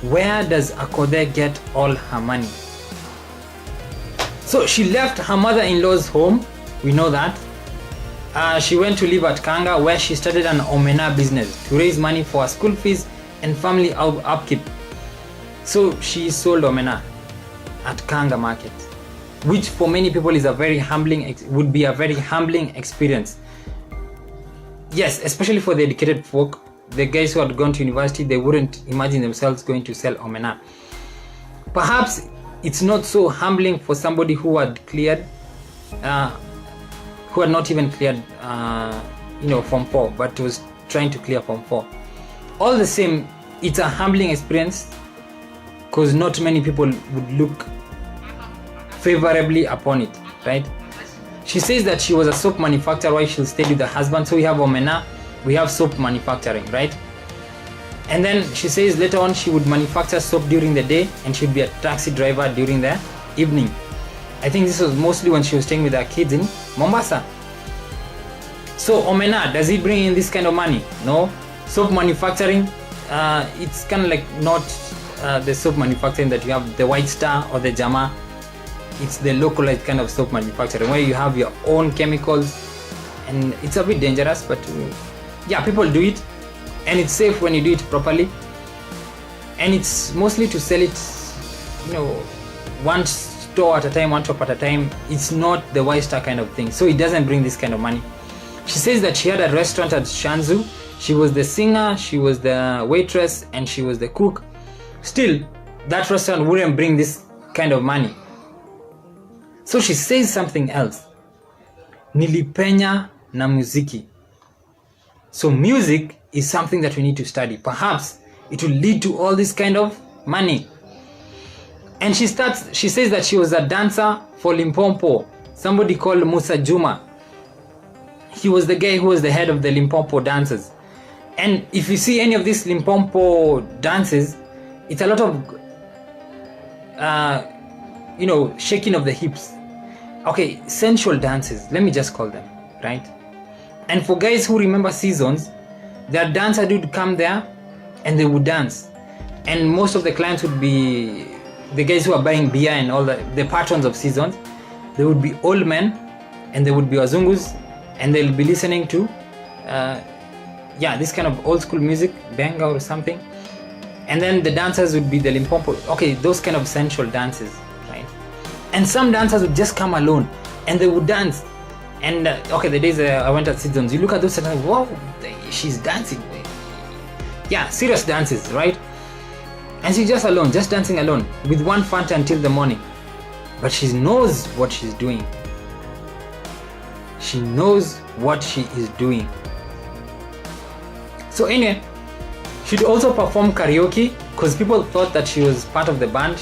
where does Akothee get all her money? So she left her mother-in-law's home, we know that. She went to live at Kanga, where she started an omena business to raise money for her school fees and family upkeep. So she sold omena at Kanga market, which for many people is would be a very humbling experience. Yes, especially for the educated folk, the guys who had gone to university, they wouldn't imagine themselves going to sell omena. Perhaps it's not so humbling for somebody who had cleared, who had not even cleared, Form 4, but was trying to clear Form 4. All the same, it's a humbling experience because not many people would look favorably upon it, right? She says that she was a soap manufacturer while she stayed with her husband. So we have omena, we have soap manufacturing, right? And then she says later on she would manufacture soap during the day and she would be a taxi driver during the evening. I think this was mostly when she was staying with her kids in Mombasa. So omena, does it bring in this kind of money? No. Soap manufacturing, it's kind of like not the soap manufacturing that you have the White Star or the Jama. It's the localized kind of soap manufacturing where you have your own chemicals, and it's a bit dangerous, but yeah, people do it, and it's safe when you do it properly. And it's mostly to sell it, one store at a time, one shop at a time. It's not the White Star kind of thing, so it doesn't bring this kind of money. She says that she had a restaurant at Shanzu. She was the singer, she was the waitress, and she was the cook. Still, that restaurant wouldn't bring this kind of money. So she says something else. Nilipenya na muziki. So music is something that we need to study. Perhaps it will lead to all this kind of money. And she says that she was a dancer for Limpopo. Somebody called Musa Juma. He was the guy who was the head of the Limpopo dancers. And if you see any of these Limpopo dances, it's a lot of shaking of the hips. Okay, sensual dances, let me just call them, right? And for guys who remember seasons, their dancer would come there and they would dance. And most of the clients would be the guys who are buying beer and all the patrons of seasons. They would be old men and they would be wazungus, and they'll be listening to this kind of old school music, benga or something. And then the dancers would be the Limpopo, okay, those kind of sensual dances, right? And some dancers would just come alone and they would dance. And the days I went at seasons, you look at those and like, wow, she's dancing. Yeah, serious dances, right? And she's just alone, just dancing alone with one Fanta until the morning. But she knows what she's doing. She knows what she is doing. So anyway, she'd also perform karaoke because people thought that she was part of the band.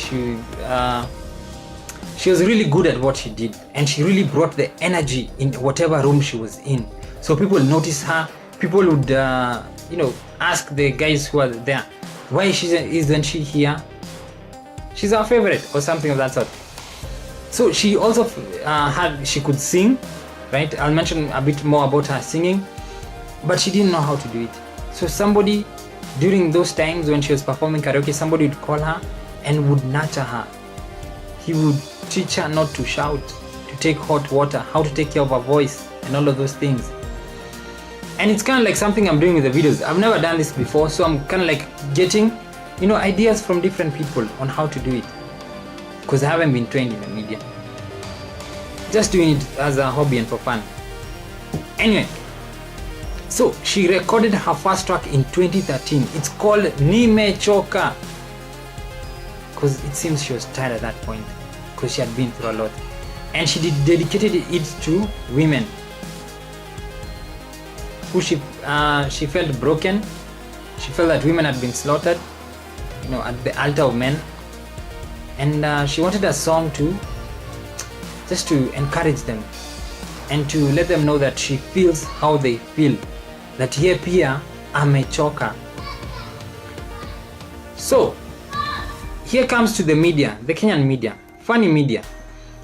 She was really good at what she did, and she really brought the energy in whatever room she was in. So people noticed her. People would ask the guys who are there, why isn't she here? She's our favorite, or something of that sort. So she also she could sing, right? I'll mention a bit more about her singing, but she didn't know how to do it. So somebody, during those times when she was performing karaoke, somebody would call her and would nurture her. He would teach her not to shout, to take hot water, how to take care of her voice, and all of those things. And it's kind of like something I'm doing with the videos. I've never done this before, so I'm kind of like getting, ideas from different people on how to do it, because I haven't been trained in the media. Just doing it as a hobby and for fun. Anyway, so she recorded her first track in 2013. It's called Nimechoka, because it seems she was tired at that point, because she had been through a lot. And she dedicated it to women who she felt broken. She felt that women had been slaughtered, at the altar of men. And she wanted a song just to encourage them and to let them know that she feels how they feel, that ye pia amechoka. So here comes to the media, the Kenyan media, funny media,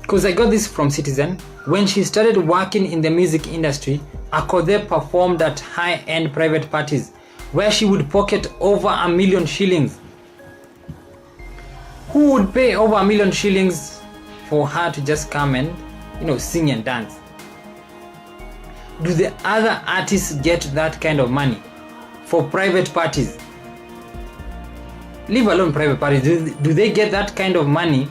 because I got this from Citizen. When she started working in the music industry, Akothee performed at high-end private parties where she would pocket over 1 million shillings. Who would pay over 1 million shillings for her to just come and, sing and dance? Do the other artists get that kind of money for private parties? Leave alone private parties. Do they get that kind of money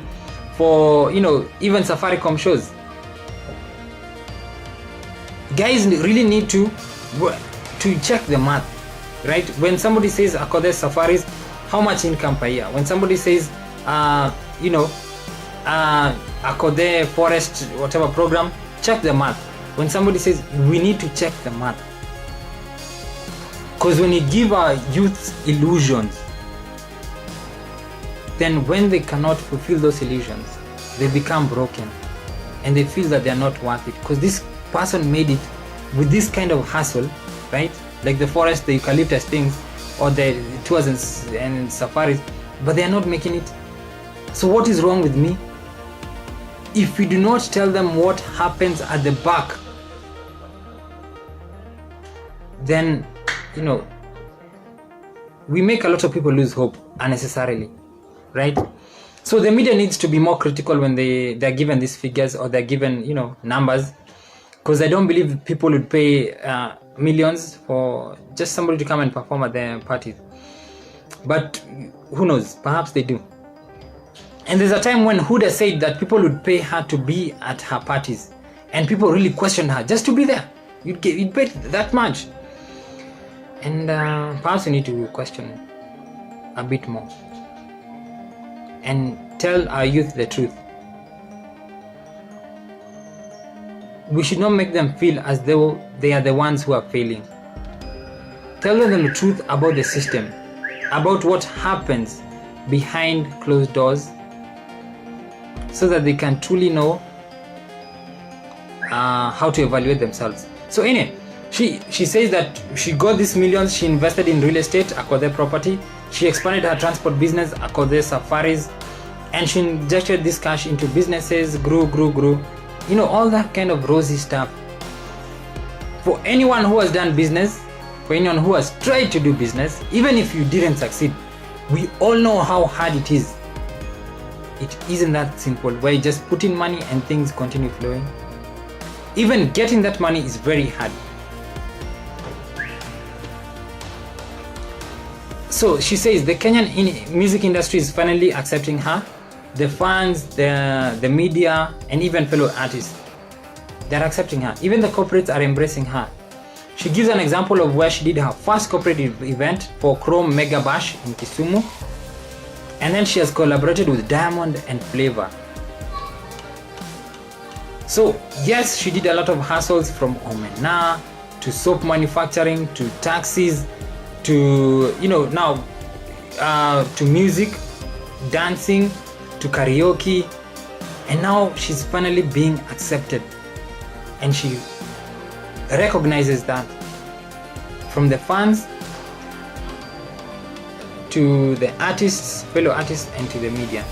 for, even Safaricom shows? Guys really need to check the math, right? When somebody says Akothee Safaris, how much income per year? When somebody says, Akothee Forest, whatever program, check the math. When somebody says, we need to check the math. Because when you give our youth illusions, then when they cannot fulfill those illusions, they become broken and they feel that they are not worth it. Because this person made it with this kind of hustle, right? Like the forest, the eucalyptus things, or the tours and safaris, but they are not making it. So what is wrong with me? If we do not tell them what happens at the back, then, we make a lot of people lose hope unnecessarily, right? So the media needs to be more critical when they're given these figures or they're given, numbers, because I don't believe people would pay millions for just somebody to come and perform at their parties. But who knows? Perhaps they do. And there's a time when Huda said that people would pay her to be at her parties, and people really questioned her just to be there. You'd pay that much. And perhaps we need to question a bit more and tell our youth the truth. We should not make them feel as though they are the ones who are failing. Tell them the truth about the system, about what happens behind closed doors, so that they can truly know how to evaluate themselves. So anyway, she says that she got these millions, she invested in real estate, Akothee property, she expanded her transport business, Akothee Safaris, and she injected this cash into businesses, grew. All that kind of rosy stuff. For anyone who has done business, for anyone who has tried to do business, even if you didn't succeed, we all know how hard it is. It isn't that simple, where you just put in money and things continue flowing. Even getting that money is very hard. So she says the Kenyan music industry is finally accepting her. The fans, the media, and even fellow artists, they're accepting her. Even the corporates are embracing her. She gives an example of where she did her first corporate event for Chrome Mega Bash in Kisumu. And then she has collaborated with Diamond and Flavor. So yes, she did a lot of hustles, from omena to soap manufacturing to taxis to now to music, dancing, to karaoke, and now she's finally being accepted, and she recognizes that, from the fans to the artists, fellow artists, and to the media.